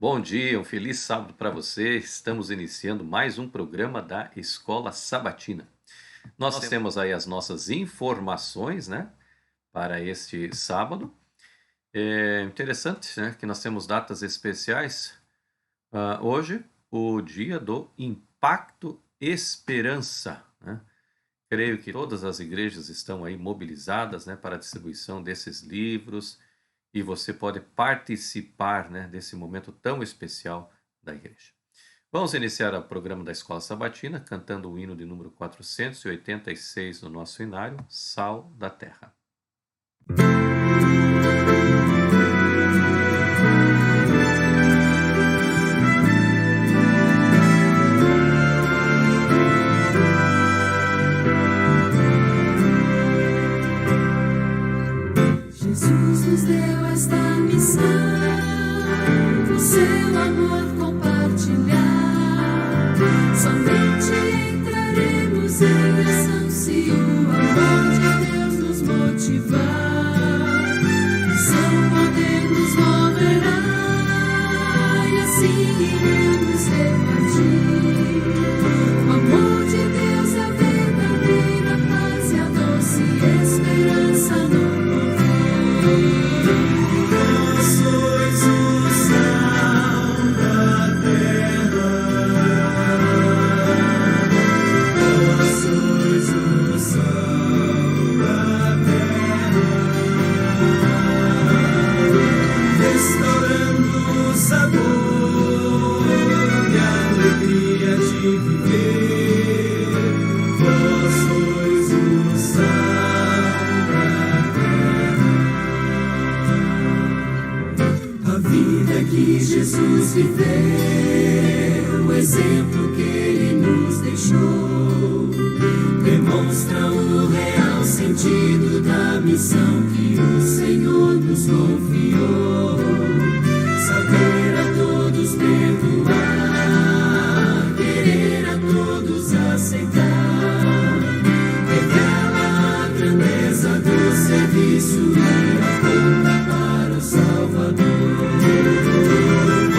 Bom dia, um feliz sábado para você. Estamos iniciando mais um programa da Escola Sabatina. Nós temos aí as nossas informações, né, para este sábado. É interessante, né, que nós temos datas especiais. Hoje, o dia do Impacto Esperança, né? Creio que todas as igrejas estão aí mobilizadas, né, para a distribuição desses livros e você pode participar, né, desse momento tão especial da igreja. Vamos iniciar o programa da Escola Sabatina cantando o hino de número 486 do nosso hinário, Sal da Terra. Jesus nos deu esta missão, o seu amor compartilhar. Somente entraremos em ação se o amor de Deus nos motivar. Seu poder nos moverá e assim iremos repartir. O amor de Deus é a verdadeira paz e a doce esperança no povo. Vós sois o sal da terra, vós sois o sal da terra, restaurando o sabor e a alegria de viver. Vós sois o sal da terra. A vida que Jesus viveu, o exemplo que ele nos deixou, demonstra o real sentido da missão que o Senhor nos confiou. Saber a todos perdoar, querer a todos aceitar, revela a grandeza do serviço e aponta para o Salvador.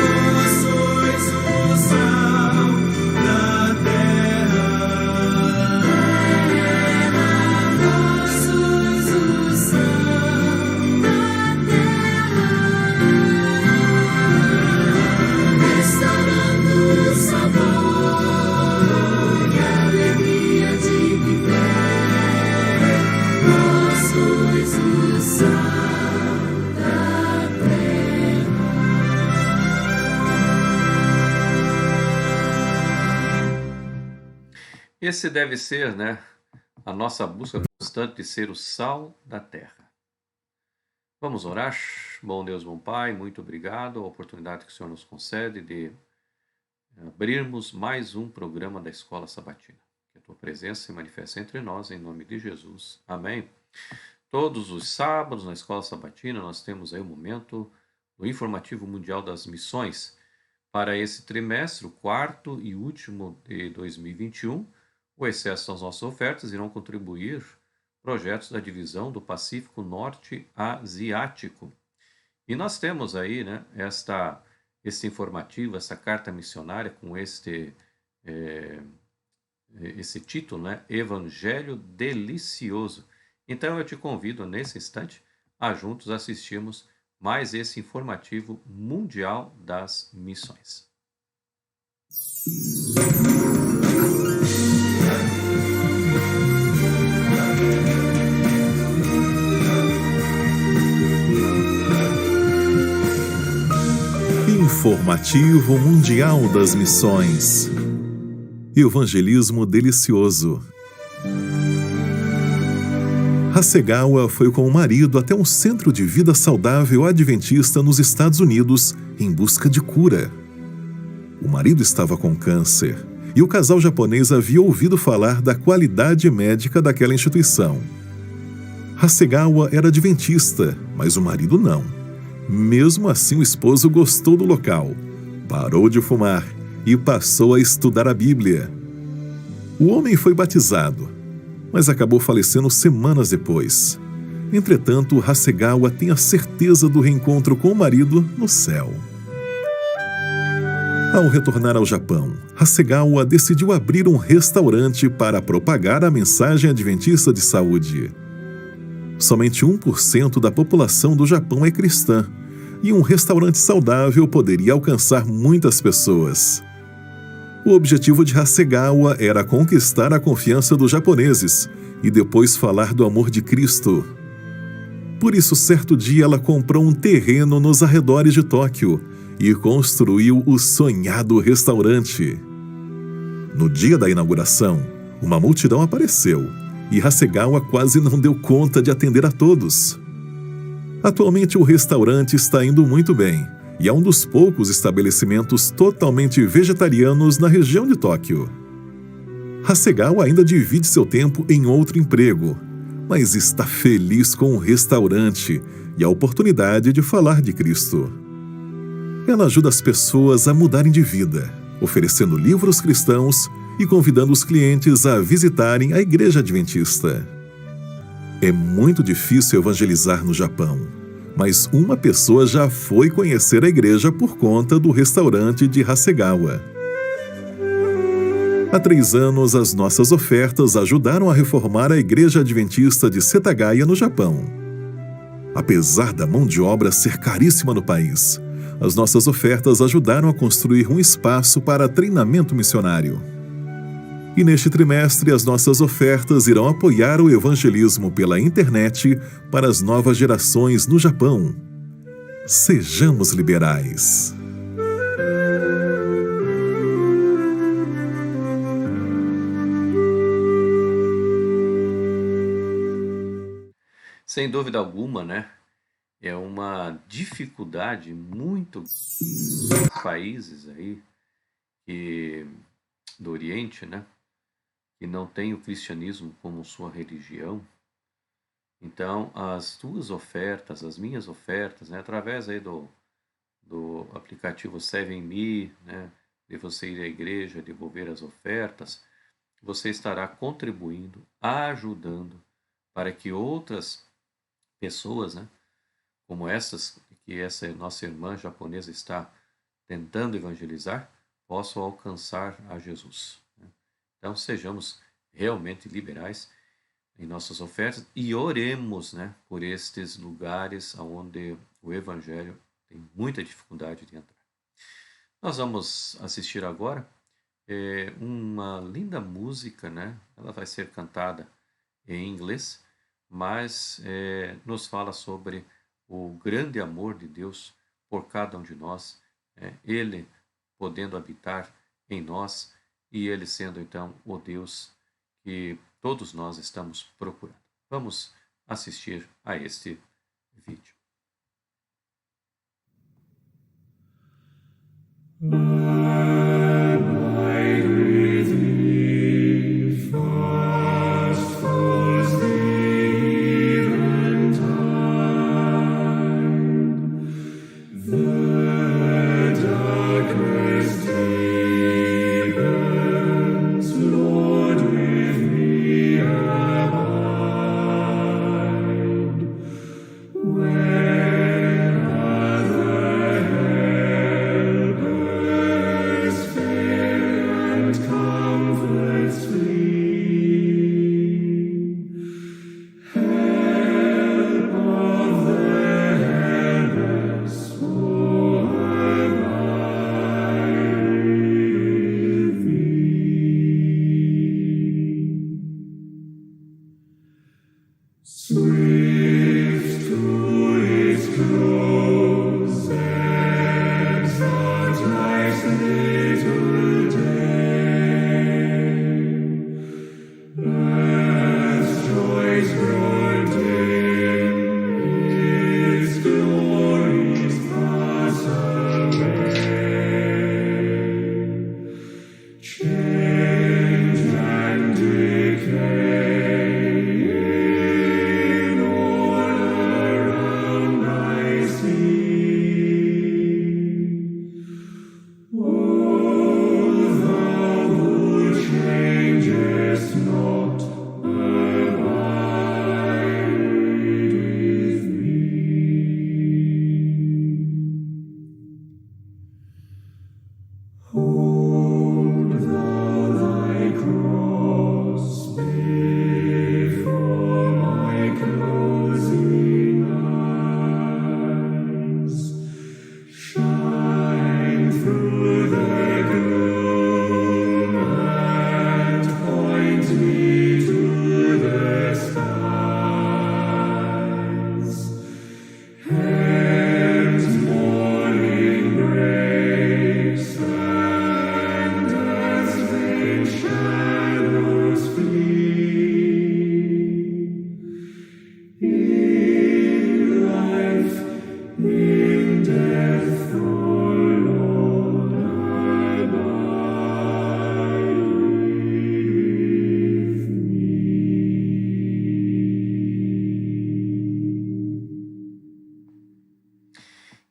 Vós sois o sal da terra, vós sois o sal da terra, restaurando o sabor e a alegria de viver. Vós sois o sal da terra. Esse deve ser, né, a nossa busca constante de ser o sal da terra. Vamos orar? Bom Deus, bom Pai, muito obrigado a oportunidade que o Senhor nos concede de abrirmos mais um programa da Escola Sabatina. Que a Tua presença se manifeste entre nós, em nome de Jesus. Amém. Todos os sábados na Escola Sabatina nós temos aí o momento do Informativo Mundial das Missões. Para esse trimestre, o quarto e último de 2021, o excesso das nossas ofertas irão contribuir projetos da divisão do Pacífico Norte Asiático. E nós temos aí, né, este informativo, essa carta missionária com esse título, né, Evangelho Delicioso. Então eu te convido nesse instante a juntos assistirmos mais esse informativo mundial das missões. Informativo Mundial das Missões. Evangelismo Delicioso. Hasegawa foi com o marido até um centro de vida saudável adventista nos Estados Unidos em busca de cura. O marido estava com câncer e o casal japonês havia ouvido falar da qualidade médica daquela instituição. Hasegawa era adventista, mas o marido não. Mesmo assim, o esposo gostou do local, parou de fumar e passou a estudar a Bíblia. O homem foi batizado, mas acabou falecendo semanas depois. Entretanto, Hasegawa tem a certeza do reencontro com o marido no céu. Ao retornar ao Japão, Hasegawa decidiu abrir um restaurante para propagar a mensagem adventista de saúde. Somente 1% da população do Japão é cristã, e um restaurante saudável poderia alcançar muitas pessoas. O objetivo de Hasegawa era conquistar a confiança dos japoneses e depois falar do amor de Cristo. Por isso, certo dia ela comprou um terreno nos arredores de Tóquio e construiu o sonhado restaurante. No dia da inauguração, uma multidão apareceu e Hasegawa quase não deu conta de atender a todos. Atualmente o restaurante está indo muito bem e é um dos poucos estabelecimentos totalmente vegetarianos na região de Tóquio. Hasegawa ainda divide seu tempo em outro emprego, mas está feliz com o restaurante e a oportunidade de falar de Cristo. Ela ajuda as pessoas a mudarem de vida, oferecendo livros cristãos e convidando os clientes a visitarem a Igreja Adventista. É muito difícil evangelizar no Japão, mas uma pessoa já foi conhecer a igreja por conta do restaurante de Hasegawa. Há 3 anos, as nossas ofertas ajudaram a reformar a Igreja Adventista de Setagaya, no Japão. Apesar da mão de obra ser caríssima no país, as nossas ofertas ajudaram a construir um espaço para treinamento missionário. E neste trimestre, as nossas ofertas irão apoiar o evangelismo pela internet para as novas gerações no Japão. Sejamos liberais. Sem dúvida alguma, né? É uma dificuldade muito países aí do Oriente, né? Que não tem o cristianismo como sua religião. Então, as tuas ofertas, as minhas ofertas, né? Através aí do aplicativo 7Me, né? De você ir à igreja, devolver as ofertas, você estará contribuindo, ajudando para que outras pessoas, né? Como essas que essa nossa irmã japonesa está tentando evangelizar, possam alcançar a Jesus. Então, sejamos realmente liberais em nossas ofertas e oremos, né, por estes lugares onde o Evangelho tem muita dificuldade de entrar. Nós vamos assistir agora uma linda música, né? Ela vai ser cantada em inglês, mas nos fala sobre o grande amor de Deus por cada um de nós, Ele podendo habitar em nós e Ele sendo então o Deus que todos nós estamos procurando. Vamos assistir a este vídeo.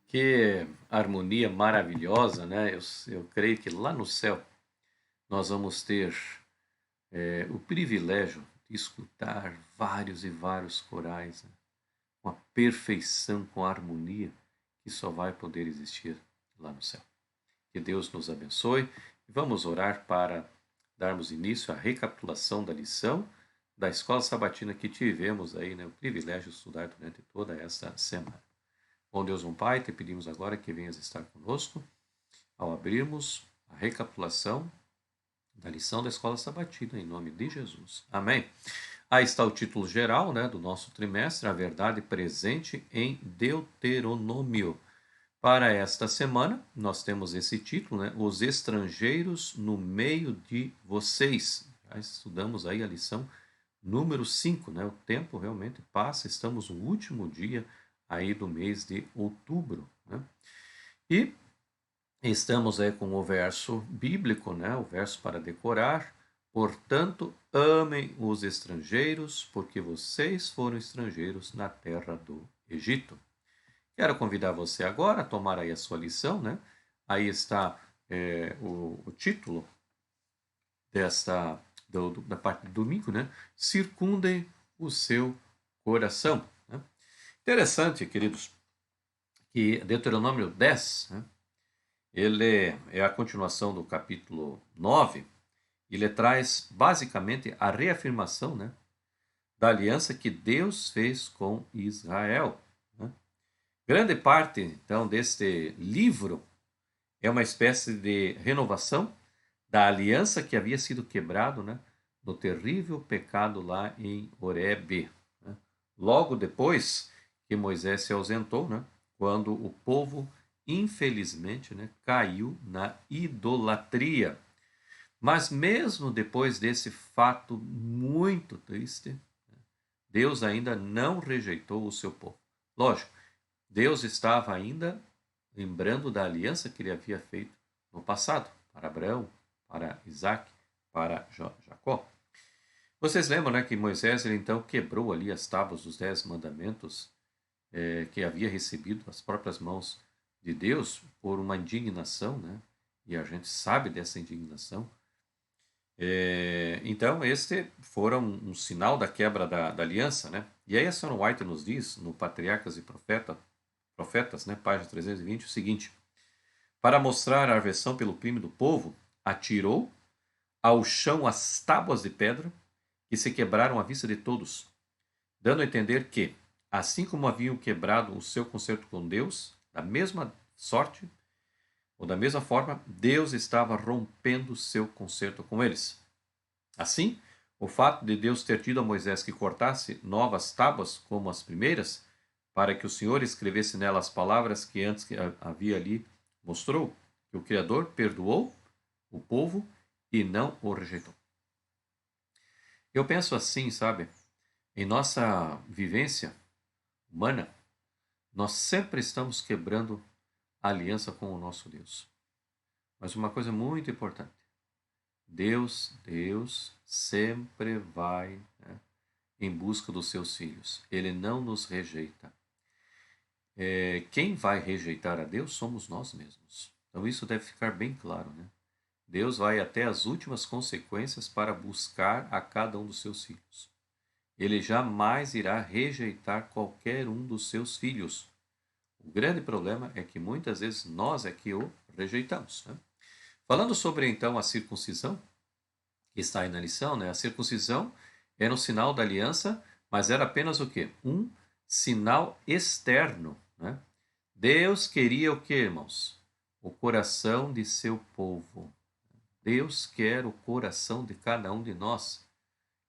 Que harmonia maravilhosa, né? Eu creio que lá no céu nós vamos ter o privilégio de escutar vários e vários corais, né? Com a perfeição, com a harmonia que só vai poder existir lá no céu. Que Deus nos abençoe. Vamos orar para darmos início à recapitulação da lição da escola sabatina que tivemos aí, né, o privilégio de estudar durante toda esta semana. Bom Deus, bom Pai, te pedimos agora que venhas estar conosco ao abrirmos a recapitulação da lição da escola sabatina, em nome de Jesus. Amém. Aí está o título geral, né, do nosso trimestre, a verdade presente em Deuteronômio. Para esta semana, nós temos esse título, né, Os estrangeiros no meio de vocês. Já estudamos aí a lição número 5, né? O tempo realmente passa, estamos no último dia aí do mês de outubro, né? E estamos aí com o verso bíblico, né? O verso para decorar. Portanto, amem os estrangeiros, porque vocês foram estrangeiros na terra do Egito. Quero convidar você agora a tomar aí a sua lição, né? Aí está o título da parte do domingo, né? Circundem o seu coração. Né? Interessante, queridos, que Deuteronômio 10, né? Ele é a continuação do capítulo 9, ele traz basicamente a reafirmação, né, da aliança que Deus fez com Israel. Né? Grande parte, então, deste livro é uma espécie de renovação da aliança que havia sido quebrado, né, no terrível pecado lá em Horebe. Né? Logo depois que Moisés se ausentou, né, quando o povo, infelizmente, né, caiu na idolatria. Mas mesmo depois desse fato muito triste, Deus ainda não rejeitou o seu povo. Lógico, Deus estava ainda lembrando da aliança que ele havia feito no passado, para Abraão, para Isaac, para Jacó. Vocês lembram, né, que Moisés ele então quebrou ali as tábuas dos 10 mandamentos que havia recebido das próprias mãos de Deus por uma indignação, né? E a gente sabe dessa indignação. Então, este foram um sinal da quebra da aliança, né? E aí a Sr. White nos diz, no Patriarcas e Profetas, né, página 320, o seguinte: para mostrar a aversão pelo crime do povo, atirou ao chão as tábuas de pedra que se quebraram à vista de todos, dando a entender que, assim como haviam quebrado o seu concerto com Deus, da mesma sorte, ou da mesma forma, Deus estava rompendo o seu concerto com eles. Assim, o fato de Deus ter tido a Moisés que cortasse novas tábuas como as primeiras, para que o Senhor escrevesse nelas as palavras que antes havia ali, mostrou que o Criador perdoou o povo e não o rejeitou. Eu penso assim, sabe? Em nossa vivência humana, nós sempre estamos quebrando a aliança com o nosso Deus. Mas uma coisa muito importante, Deus sempre vai, né, em busca dos seus filhos. Ele não nos rejeita. Quem vai rejeitar a Deus somos nós mesmos. Então isso deve ficar bem claro, né? Deus vai até as últimas consequências para buscar a cada um dos seus filhos. Ele jamais irá rejeitar qualquer um dos seus filhos. O grande problema é que muitas vezes nós é que o rejeitamos. Né? Falando sobre então a circuncisão, que está aí na lição, né? A circuncisão era um sinal da aliança, mas era apenas o quê? Um sinal externo. Né? Deus queria o quê, irmãos? O coração de seu povo. Deus quer o coração de cada um de nós.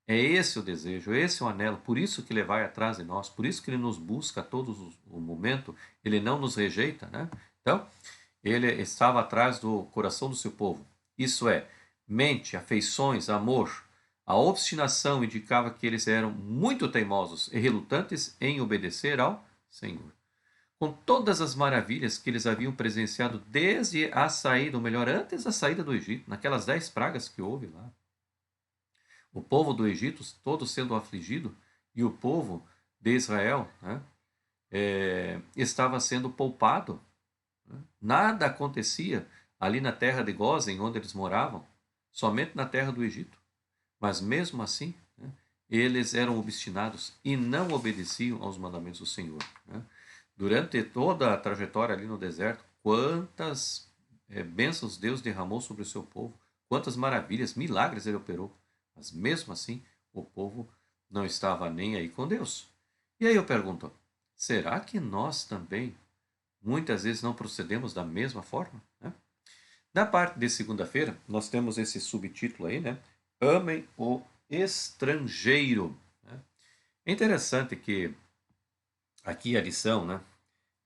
É esse o desejo, esse é o anelo, por isso que ele vai atrás de nós, por isso que ele nos busca a todo o momento, ele não nos rejeita, né? Então, ele estava atrás do coração do seu povo. Isso é, mente, afeições, amor. A obstinação indicava que eles eram muito teimosos e relutantes em obedecer ao Senhor. Com todas as maravilhas que eles haviam presenciado desde a saída, ou melhor, antes da saída do Egito, naquelas 10 pragas que houve lá. O povo do Egito todo sendo afligido e o povo de Israel, né, estava sendo poupado né? Nada acontecia ali na terra de Gósen, onde eles moravam, somente na terra do Egito. Mas mesmo assim, né, eles eram obstinados e não obedeciam aos mandamentos do Senhor, né? Durante toda a trajetória ali no deserto, quantas bênçãos Deus derramou sobre o seu povo, quantas maravilhas, milagres ele operou. Mas mesmo assim, o povo não estava nem aí com Deus. E aí eu pergunto, será que nós também muitas vezes não procedemos da mesma forma, né? Na parte de segunda-feira, nós temos esse subtítulo aí, né? Amem o estrangeiro, né? É interessante que aqui a lição, né?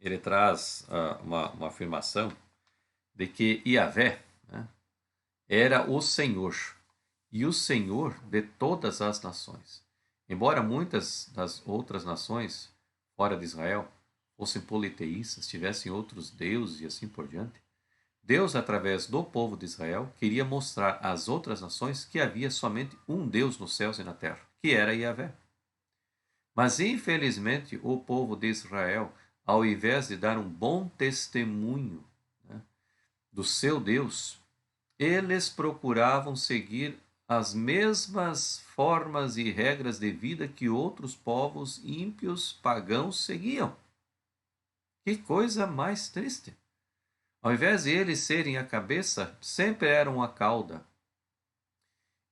Ele traz uma afirmação de que Yahvé, né, era o Senhor e o Senhor de todas as nações. Embora muitas das outras nações fora de Israel fossem politeístas, tivessem outros deuses e assim por diante, Deus, através do povo de Israel, queria mostrar às outras nações que havia somente um Deus nos céus e na terra, que era Yahvé. Mas, infelizmente, o povo de Israel, ao invés de dar um bom testemunho, né, do seu Deus, eles procuravam seguir as mesmas formas e regras de vida que outros povos ímpios pagãos seguiam. Que coisa mais triste! Ao invés de eles serem a cabeça, sempre eram a cauda.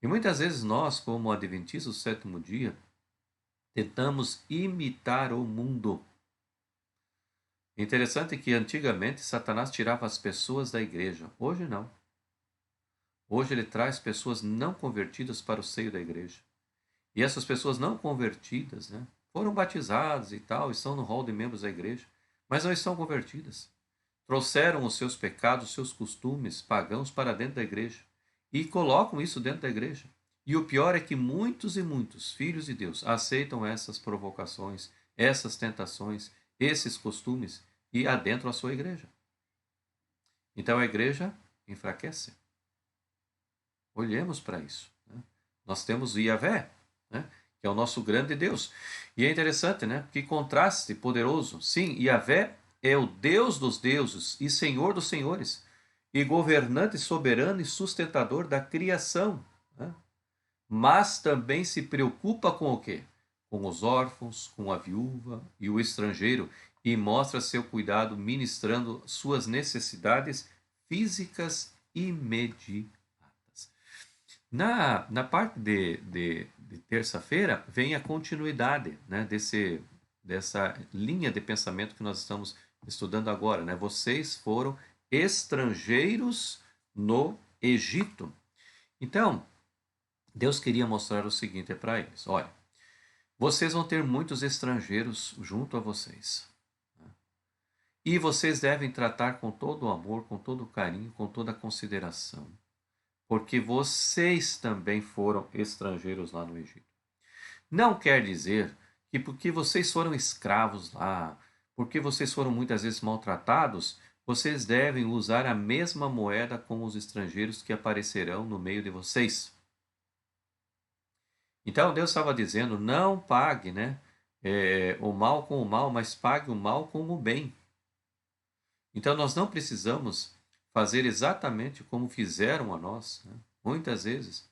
E muitas vezes nós, como adventistas do sétimo dia, tentamos imitar o mundo. Interessante que antigamente Satanás tirava as pessoas da igreja. Hoje não. Hoje ele traz pessoas não convertidas para o seio da igreja. E essas pessoas não convertidas, né, foram batizadas e tal, estão no rol de membros da igreja, mas não estão convertidas. Trouxeram os seus pecados, os seus costumes pagãos para dentro da igreja e colocam isso dentro da igreja. E o pior é que muitos e muitos filhos de Deus aceitam essas provocações, essas tentações, esses costumes e adentram a sua igreja. Então a igreja enfraquece. Olhemos para isso, né? Nós temos o Yahvé, né, que é o nosso grande Deus. E é interessante, né? Que contraste poderoso. Sim, Yahvé é o Deus dos deuses e Senhor dos senhores, e governante soberano e sustentador da criação, né? Mas também se preocupa com o quê? Com os órfãos, com a viúva e o estrangeiro, e mostra seu cuidado ministrando suas necessidades físicas imediatas. Na parte de terça-feira vem a continuidade, né, dessa linha de pensamento que nós estamos estudando agora, né? Vocês foram estrangeiros no Egito. Então, Deus queria mostrar o seguinte para eles: olha, vocês vão ter muitos estrangeiros junto a vocês. E vocês devem tratar com todo o amor, com todo o carinho, com toda a consideração. Porque vocês também foram estrangeiros lá no Egito. Não quer dizer que porque vocês foram escravos lá, porque vocês foram muitas vezes maltratados, vocês devem usar a mesma moeda com os estrangeiros que aparecerão no meio de vocês. Então Deus estava dizendo, não pague, né, o mal com o mal, mas pague o mal com o bem. Então nós não precisamos fazer exatamente como fizeram a nós, né? Muitas vezes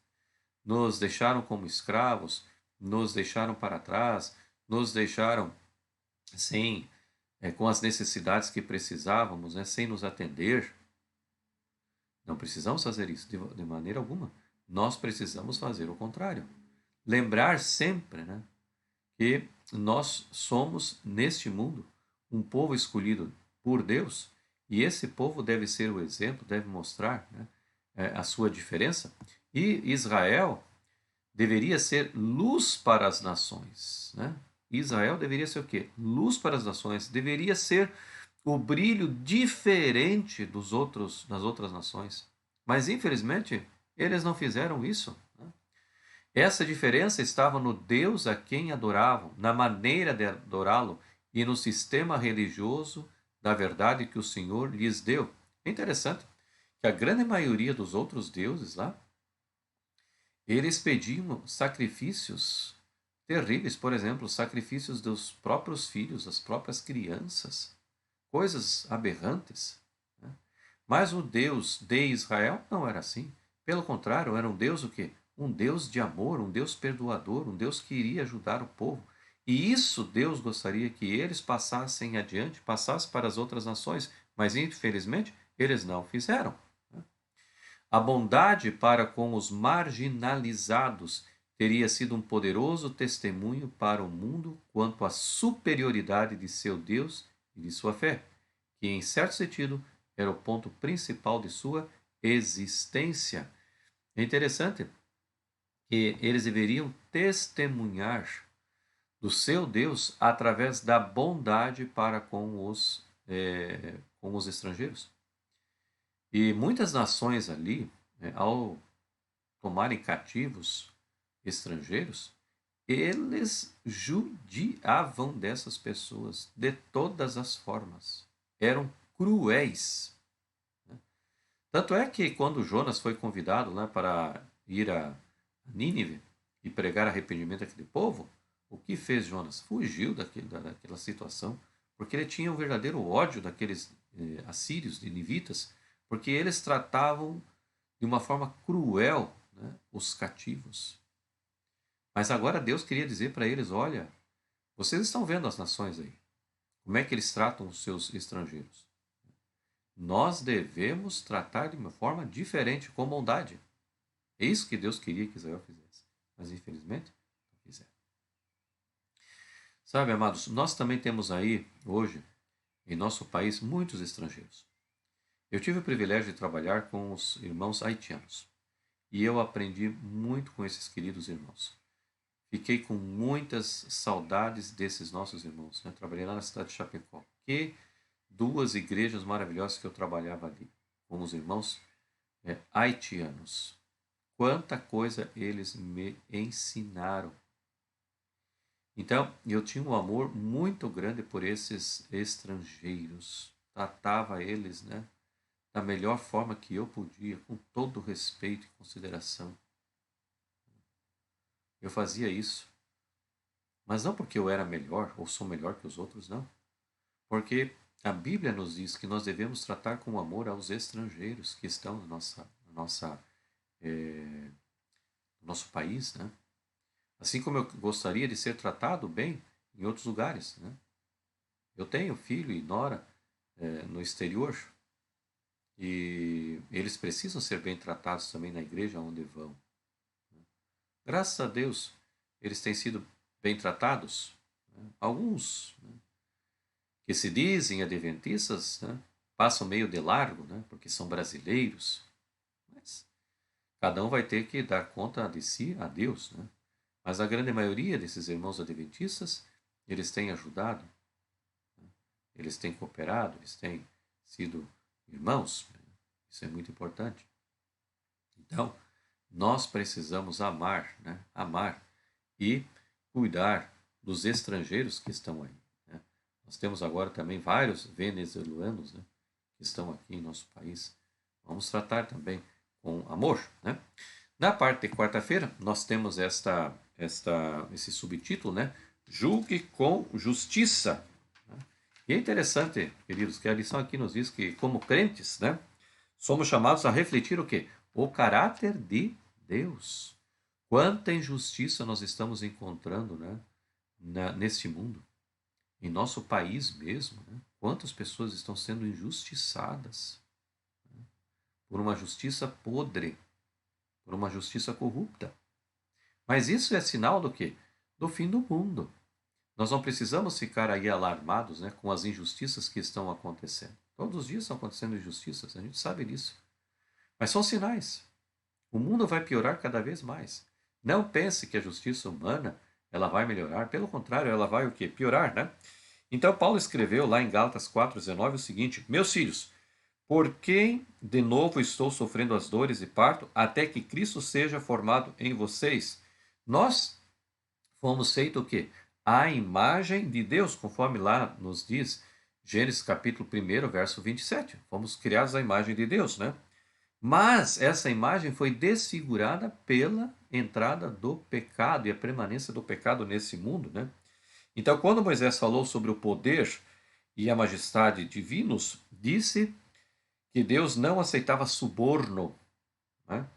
nos deixaram como escravos, nos deixaram para trás, nos deixaram sem, com as necessidades que precisávamos, né? Sem nos atender. Não precisamos fazer isso de maneira alguma. Nós precisamos fazer o contrário. Lembrar sempre, né, que nós somos, neste mundo, um povo escolhido por Deus, e esse povo deve ser o exemplo, deve mostrar, né, a sua diferença. E Israel deveria ser luz para as nações, né? Israel deveria ser o quê? Luz para as nações, deveria ser o brilho diferente das outras nações. Mas, infelizmente, eles não fizeram isso, né? Essa diferença estava no Deus a quem adoravam, na maneira de adorá-lo e no sistema religioso da verdade que o Senhor lhes deu. É interessante que a grande maioria dos outros deuses lá, eles pediam sacrifícios terríveis, por exemplo, sacrifícios dos próprios filhos, das próprias crianças, coisas aberrantes. Mas o Deus de Israel não era assim. Pelo contrário, era um Deus o quê? Um Deus de amor, um Deus perdoador, um Deus que iria ajudar o povo. E isso Deus gostaria que eles passassem adiante, passassem para as outras nações, mas infelizmente eles não fizeram. A bondade para com os marginalizados teria sido um poderoso testemunho para o mundo quanto à superioridade de seu Deus e de sua fé, que, em certo sentido, era o ponto principal de sua existência. É interessante que eles deveriam testemunhar do seu Deus através da bondade para com os estrangeiros. E muitas nações ali, ao tomarem cativos estrangeiros, eles judiavam dessas pessoas de todas as formas. Eram cruéis. Tanto é que quando Jonas foi convidado para ir a Nínive e pregar arrependimento àquele povo, o que fez Jonas? Fugiu daquela situação, porque ele tinha um verdadeiro ódio daqueles assírios, ninivitas, porque eles tratavam de uma forma cruel, os cativos. Mas agora Deus queria dizer para eles: olha, vocês estão vendo as nações aí, como é que eles tratam os seus estrangeiros. Nós devemos tratar de uma forma diferente, com bondade. É isso que Deus queria que Israel fizesse. Mas infelizmente não fizeram. Sabe, amados, nós também temos aí, hoje, em nosso país, muitos estrangeiros. Eu tive o privilégio de trabalhar com os irmãos haitianos. E eu aprendi muito com esses queridos irmãos. Fiquei com muitas saudades desses nossos irmãos. Trabalhei lá na cidade de Chapecó. Que duas igrejas maravilhosas que eu trabalhava ali, com os irmãos haitianos. Quanta coisa eles me ensinaram. Então, eu tinha um amor muito grande por esses estrangeiros. Tratava eles, da melhor forma que eu podia, com todo respeito e consideração. Eu fazia isso. Mas não porque eu era melhor ou sou melhor que os outros, não. Porque a Bíblia nos diz que nós devemos tratar com amor aos estrangeiros que estão no nosso país, Assim como eu gostaria de ser tratado bem em outros lugares, Eu tenho filho e nora no exterior e eles precisam ser bem tratados também na igreja onde vão. Graças a Deus, eles têm sido bem tratados. Alguns que se dizem adventistas passam meio de largo, porque são brasileiros. Mas cada um vai ter que dar conta de si a Deus. Mas a grande maioria desses irmãos adventistas, eles têm ajudado, eles têm cooperado, eles têm sido irmãos. Isso é muito importante. Então, nós precisamos amar, amar e cuidar dos estrangeiros que estão aí. Nós temos agora também vários venezuelanos que estão aqui em nosso país. Vamos tratar também com amor. Na parte de quarta-feira, nós temos esse subtítulo, Julgue com justiça. E é interessante, queridos, que a lição aqui nos diz que, como crentes, somos chamados a refletir o quê? O caráter de Deus. Quanta injustiça nós estamos encontrando neste mundo. Em nosso país mesmo, quantas pessoas estão sendo injustiçadas por uma justiça podre, por uma justiça corrupta. Mas isso é sinal do quê? Do fim do mundo. Nós não precisamos ficar aí alarmados com as injustiças que estão acontecendo. Todos os dias estão acontecendo injustiças, a gente sabe disso. Mas são sinais. O mundo vai piorar cada vez mais. Não pense que a justiça humana ela vai melhorar. Pelo contrário, ela vai o quê? Piorar, Então, Paulo escreveu lá em Gálatas 4,19 o seguinte: Meus filhos, por quem de novo estou sofrendo as dores de parto, até que Cristo seja formado em vocês? Nós fomos feitos o quê? A imagem de Deus, conforme lá nos diz Gênesis capítulo 1, verso 27. Fomos criados à imagem de Deus, Mas essa imagem foi desfigurada pela entrada do pecado e a permanência do pecado nesse mundo, Então, quando Moisés falou sobre o poder e a majestade divinos, disse que Deus não aceitava suborno, né?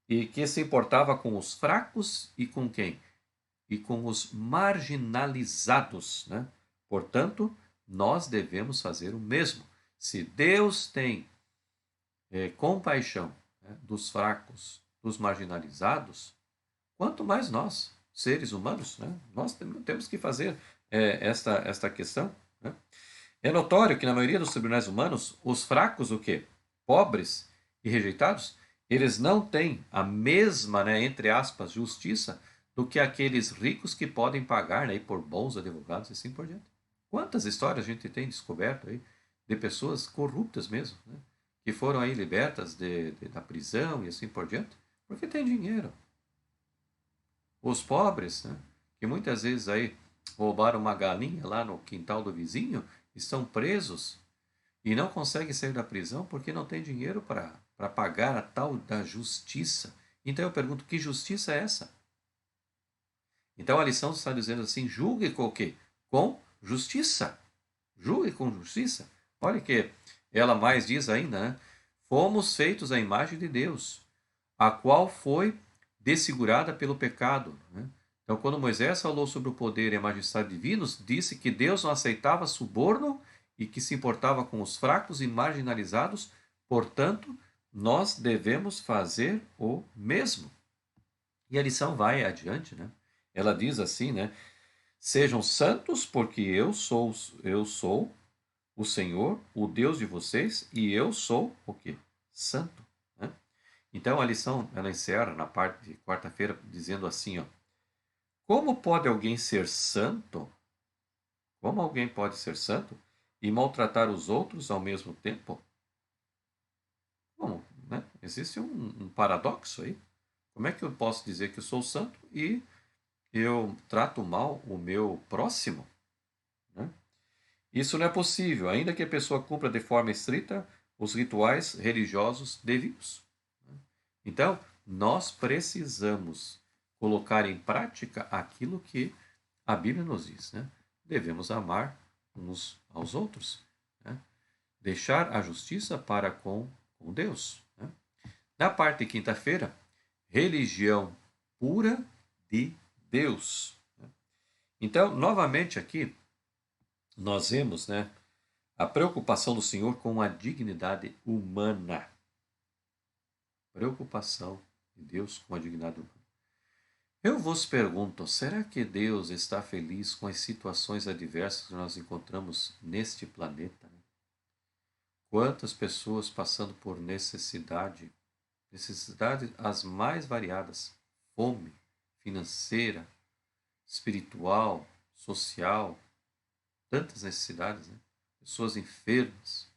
E que se importava com os fracos e com quem? E com os marginalizados, né? Portanto, nós devemos fazer o mesmo. Se Deus tem compaixão, né, dos fracos, dos marginalizados, quanto mais nós, seres humanos, né? Nós temos que fazer esta questão, né? É notório que na maioria dos tribunais humanos, os fracos, o quê? Pobres e rejeitados, eles não têm a mesma, né, entre aspas, justiça do que aqueles ricos que podem pagar, né, por bons advogados e assim por diante. Quantas histórias a gente tem descoberto aí de pessoas corruptas mesmo, né, que foram aí libertas da prisão e assim por diante, porque tem dinheiro. Os pobres, né, que muitas vezes aí roubaram uma galinha lá no quintal do vizinho, estão presos e não conseguem sair da prisão porque não tem dinheiro para pagar a tal da justiça. Então eu pergunto, que justiça é essa? Então a lição está dizendo assim, julgue com o quê? Com justiça. Julgue com justiça. Olha que ela mais diz ainda, né? Fomos feitos à imagem de Deus, a qual foi desfigurada pelo pecado, né? Então, quando Moisés falou sobre o poder e a majestade divinos, disse que Deus não aceitava suborno e que se importava com os fracos e marginalizados, portanto, nós devemos fazer o mesmo. E a lição vai adiante, né? Ela diz assim, né? Sejam santos, porque eu sou o Senhor, o Deus de vocês, e eu sou o quê? Santo, né? Então a lição ela encerra na parte de quarta-feira dizendo assim, ó: como pode alguém ser santo? Como alguém pode ser santo e maltratar os outros ao mesmo tempo? Como, né? Existe um paradoxo aí. Como é que eu posso dizer que eu sou santo e eu trato mal o meu próximo, né? Isso não é possível, ainda que a pessoa cumpra de forma estrita os rituais religiosos devidos. Então, nós precisamos colocar em prática aquilo que a Bíblia nos diz, né? Devemos amar uns aos outros, né? Deixar a justiça para com Deus, né? Na parte de quinta-feira, religião pura de Deus, né? Então, novamente aqui, nós vemos, né, a preocupação do Senhor com a dignidade humana. Preocupação de Deus com a dignidade humana. Eu vos pergunto, será que Deus está feliz com as situações adversas que nós encontramos neste planeta, né? Quantas pessoas passando por necessidades as mais variadas, fome financeira, espiritual, social, tantas necessidades, né? Pessoas enfermas.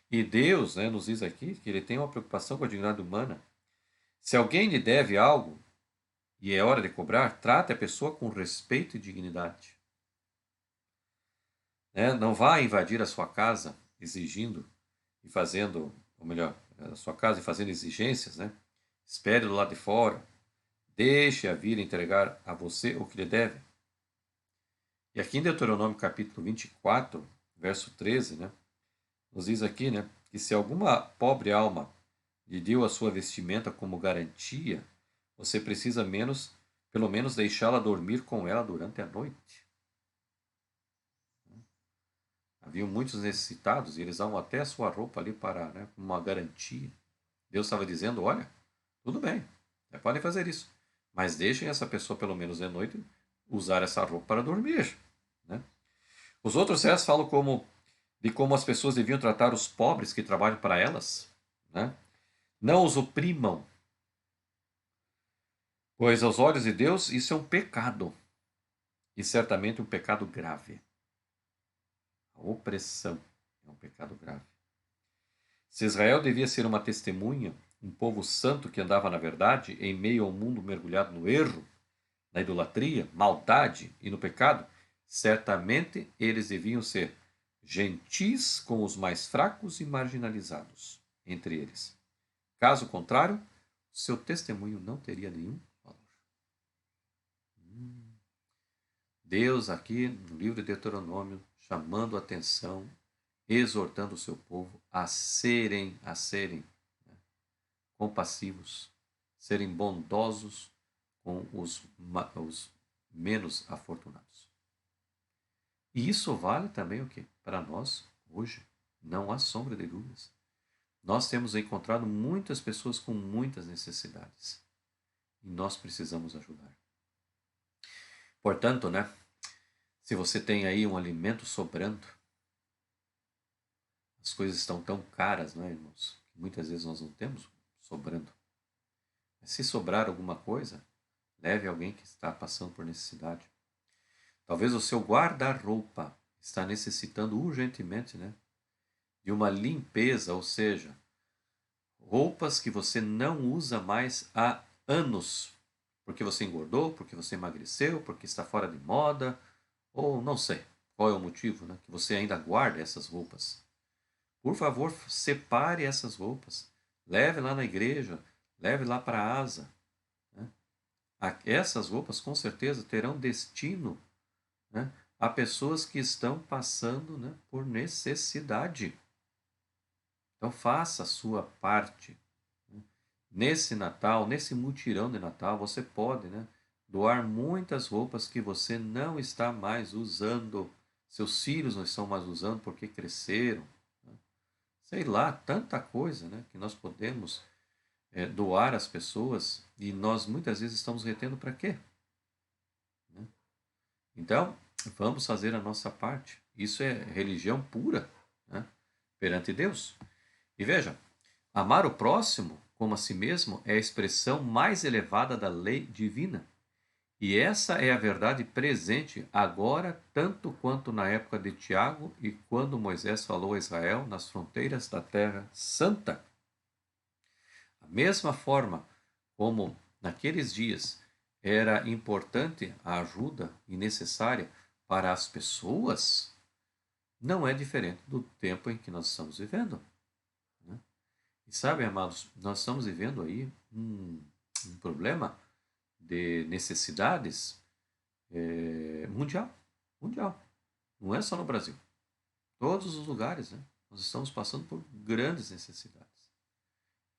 E Deus, né, nos diz aqui que ele tem uma preocupação com a dignidade humana. Se alguém lhe deve algo e é hora de cobrar, trate a pessoa com respeito e dignidade, né? Não vá invadir a sua casa exigindo e fazendo, ou melhor, a sua casa e fazendo exigências, né? Espere do lado de fora, deixe-a vir entregar a você o que lhe deve. E aqui em Deuteronômio capítulo 24, verso 13, né, nos diz aqui, né, que se alguma pobre alma lhe deu a sua vestimenta como garantia, você precisa pelo menos deixá-la dormir com ela durante a noite. Haviam muitos necessitados e eles davam até a sua roupa ali para, né, uma garantia. Deus estava dizendo, olha, tudo bem, podem fazer isso, mas deixem essa pessoa pelo menos de noite usar essa roupa para dormir, né? Os outros versos falam de como as pessoas deviam tratar os pobres que trabalham para elas, né? Não os oprimam, pois aos olhos de Deus isso é um pecado, e certamente um pecado grave. A opressão é um pecado grave. Se Israel devia ser uma testemunha, um povo santo que andava na verdade, em meio ao mundo mergulhado no erro, na idolatria, maldade e no pecado, certamente eles deviam ser gentis com os mais fracos e marginalizados entre eles. Caso contrário, seu testemunho não teria nenhum valor. Deus aqui no livro de Deuteronômio chamando a atenção exortando o seu povo a serem né, compassivos, serem bondosos com os menos afortunados. E isso vale também o quê? Para nós hoje, não há sombra de dúvidas. Nós temos encontrado muitas pessoas com muitas necessidades e nós precisamos ajudar. Portanto, né, se você tem aí um alimento sobrando, as coisas estão tão caras, não é, irmãos? Que muitas vezes nós não temos sobrando. Mas se sobrar alguma coisa, leve alguém que está passando por necessidade. Talvez o seu guarda-roupa está necessitando urgentemente, né, de uma limpeza, ou seja, roupas que você não usa mais há anos, porque você engordou, porque você emagreceu, porque está fora de moda, ou não sei qual é o motivo, né, que você ainda guarda essas roupas. Por favor, separe essas roupas, leve lá na igreja, leve lá para a asa. Né? Essas roupas com certeza terão destino, né, a pessoas que estão passando, né, por necessidade. Então faça a sua parte. Né? Nesse Natal, nesse mutirão de Natal, você pode, né, doar muitas roupas que você não está mais usando. Seus filhos não estão mais usando porque cresceram. Né? Sei lá, tanta coisa, né, que nós podemos doar às pessoas e nós muitas vezes estamos retendo para quê? Né? Então, vamos fazer a nossa parte. Isso é religião pura, né, perante Deus. E veja, amar o próximo como a si mesmo é a expressão mais elevada da lei divina. E essa é a verdade presente agora, tanto quanto na época de Tiago e quando Moisés falou a Israel nas fronteiras da Terra Santa. Da mesma forma como naqueles dias era importante a ajuda e necessária para as pessoas, não é diferente do tempo em que nós estamos vivendo. Né? E sabe, amados, nós estamos vivendo aí um problema de necessidades mundial. Não é só no Brasil. Todos os lugares, né? Nós estamos passando por grandes necessidades.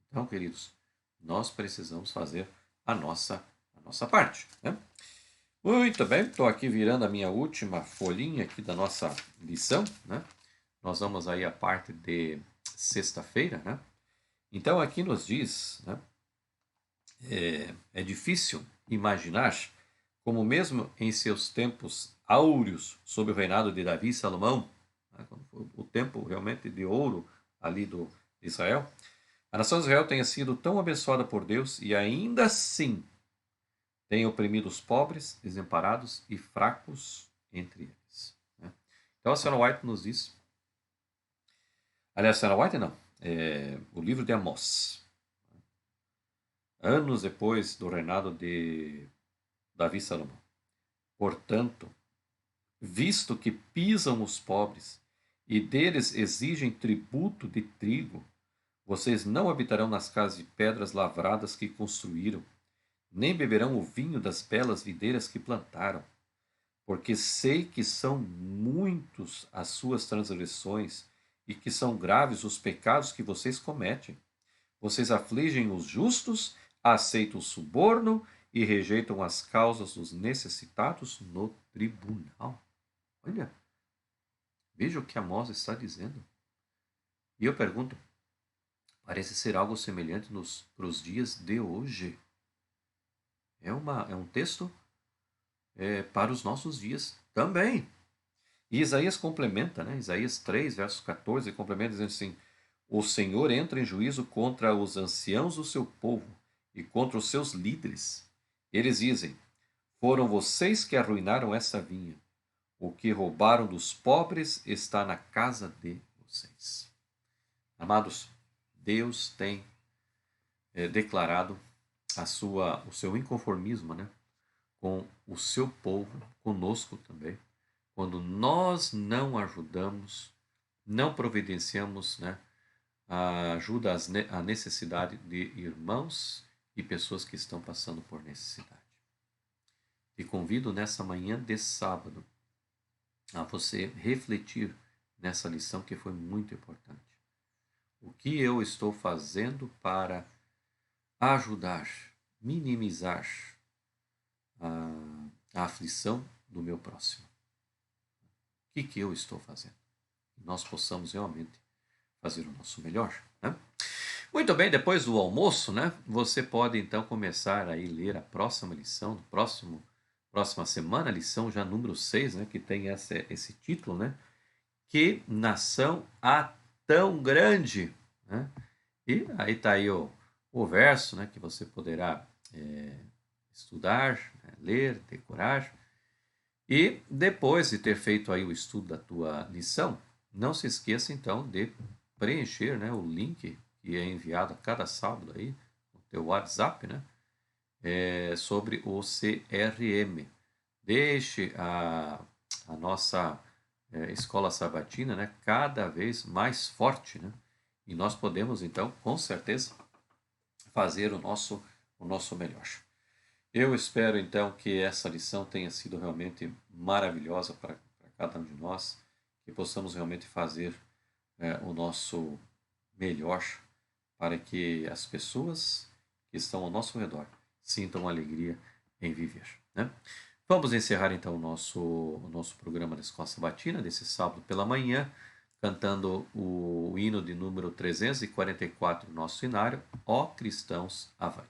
Então, queridos, nós precisamos fazer a nossa parte. Né? Muito bem, estou aqui virando a minha última folhinha aqui da nossa lição. Né? Nós vamos aí a parte de sexta-feira. Né? Então, aqui nos diz, né, é difícil imaginar como mesmo em seus tempos áureos, sob o reinado de Davi e Salomão, né, quando foi o tempo realmente de ouro ali de Israel, a nação de Israel tenha sido tão abençoada por Deus e ainda assim tenha oprimido os pobres, desamparados e fracos entre eles. Né? Então a senhora White nos diz, aliás, a senhora White não, o livro de Amós, anos depois do reinado de Davi e Salomão. Portanto, visto que pisam os pobres e deles exigem tributo de trigo, vocês não habitarão nas casas de pedras lavradas que construíram, nem beberão o vinho das belas videiras que plantaram, porque sei que são muitos as suas transgressões e que são graves os pecados que vocês cometem. Vocês afligem os justos, aceitam o suborno e rejeitam as causas dos necessitados no tribunal. Olha, veja o que Amós está dizendo. E eu pergunto, parece ser algo semelhante para os dias de hoje. É um texto para os nossos dias também. E Isaías complementa, né? Isaías 3, verso 14, complementa dizendo assim, o Senhor entra em juízo contra os anciãos do seu povo e contra os seus líderes. Eles dizem, foram vocês que arruinaram essa vinha. O que roubaram dos pobres está na casa de vocês. Amados, Deus tem declarado o seu inconformismo, né, com o seu povo, conosco também, quando nós não ajudamos, não providenciamos, né, a ajuda à necessidade de irmãos e pessoas que estão passando por necessidade. Te convido nessa manhã de sábado a você refletir nessa lição que foi muito importante. O que eu estou fazendo para ajudar, minimizar a aflição do meu próximo? O que eu estou fazendo? Que nós possamos realmente fazer o nosso melhor, né? Muito bem, depois do almoço, né, você pode então começar a ler a próxima lição, próxima semana, lição já número 6, né, que tem esse título, né? Que nação há tão grande, né? E aí está aí o verso, né, que você poderá estudar, né, ler, decorar. E depois de ter feito aí o estudo da tua lição, não se esqueça então de preencher, né, o link que é enviado a cada sábado aí no teu WhatsApp, né, sobre o CRM. Deixe a nossa escola sabatina, né, cada vez mais forte, né, e nós podemos então, com certeza, fazer o nosso melhor. Eu espero então que essa lição tenha sido realmente maravilhosa para cada um de nós, que possamos realmente fazer o nosso melhor para que as pessoas que estão ao nosso redor sintam alegria em viver, né? Vamos encerrar então o nosso programa da Escola Sabatina desse sábado pela manhã, cantando o hino de número 344 do nosso cenário, Ó Cristãos Avante.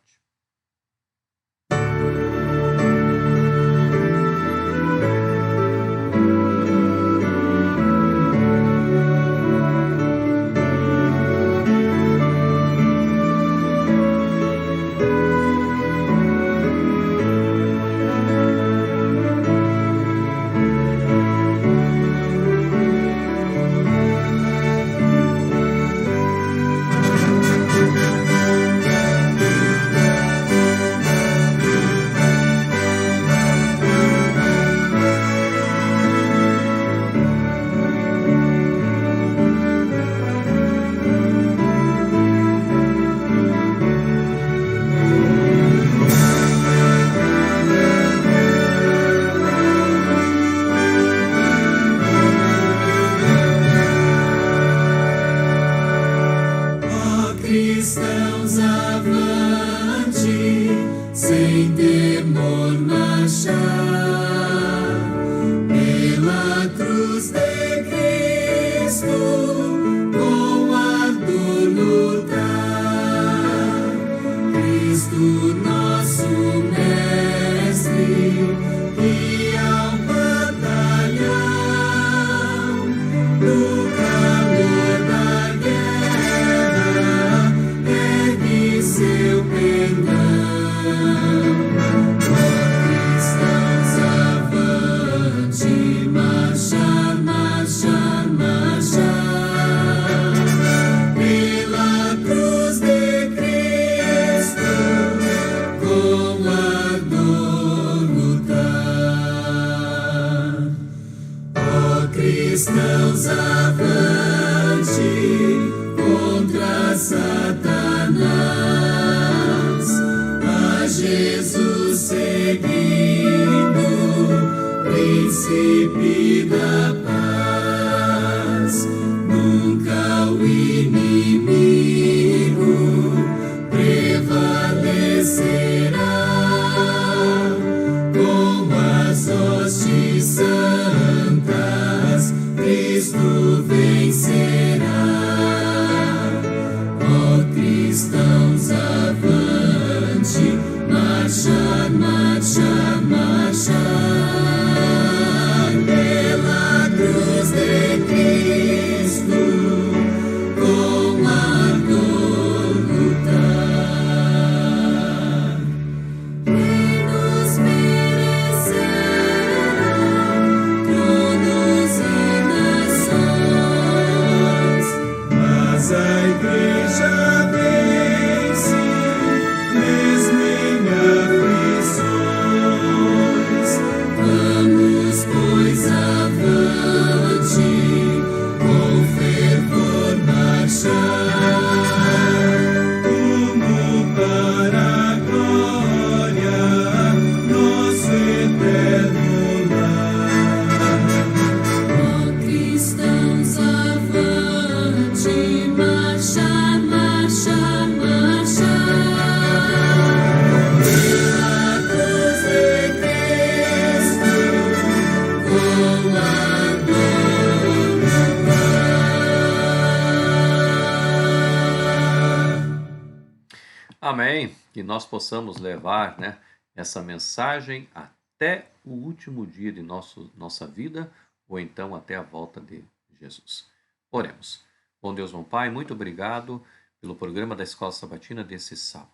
Amém. Que nós possamos levar, né, essa mensagem até o último dia de nossa vida, ou então até a volta de Jesus. Oremos. Bom Deus, bom Pai, muito obrigado pelo programa da Escola Sabatina desse sábado.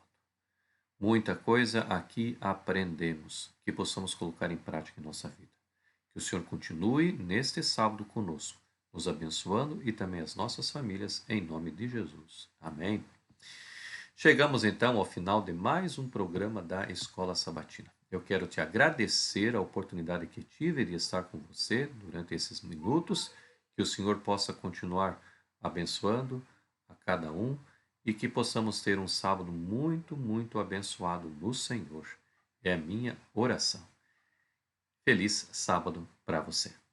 Muita coisa aqui aprendemos, que possamos colocar em prática em nossa vida. Que o Senhor continue neste sábado conosco, nos abençoando e também as nossas famílias, em nome de Jesus. Amém. Chegamos então ao final de mais um programa da Escola Sabatina. Eu quero te agradecer a oportunidade que tive de estar com você durante esses minutos, que o Senhor possa continuar abençoando a cada um e que possamos ter um sábado muito, muito abençoado no Senhor. É a minha oração. Feliz sábado para você.